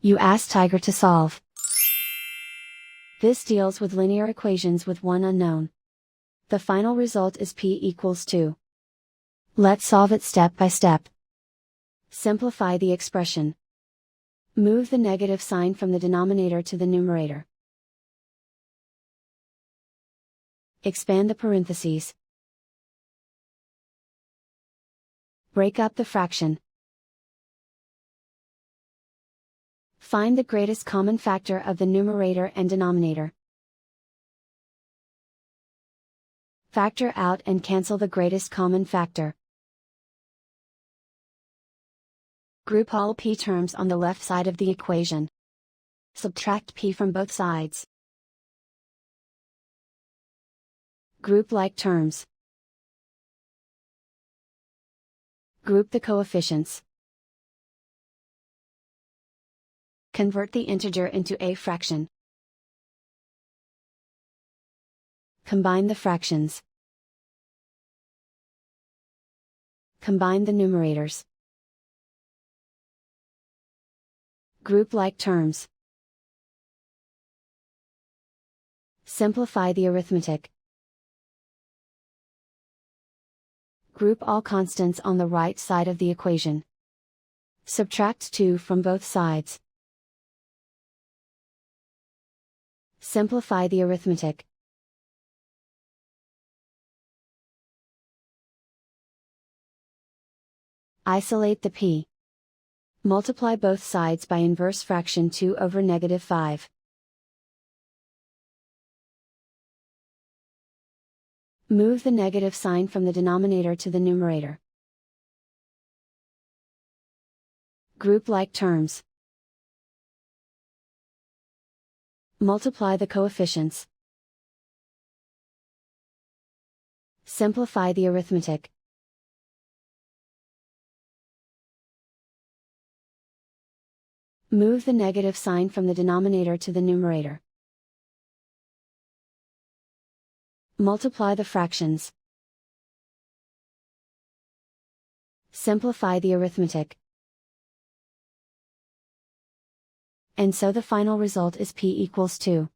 You ask Tiger to solve. This deals with linear equations with one unknown. The final result is p equals 2. Let's solve it step by step. Simplify the expression. Move the negative sign from the denominator to the numerator. Expand the parentheses. Break up the fraction. Find the greatest common factor of the numerator and denominator. Factor out and cancel the greatest common factor. Group all p terms on the left side of the equation. Subtract p from both sides. Group like terms. Group the coefficients. Convert the integer into a fraction. Combine the fractions. Combine the numerators. Group like terms. Simplify the arithmetic. Group all constants on the right side of the equation. Subtract 2 from both sides. Simplify the arithmetic. Isolate the p. Multiply both sides by inverse fraction 2 over -5. Move the negative sign from the denominator to the numerator. Group like terms. Multiply the coefficients. Simplify the arithmetic. Move the negative sign from the denominator to the numerator. Multiply the fractions. Simplify the arithmetic. And so the final result is p equals 2.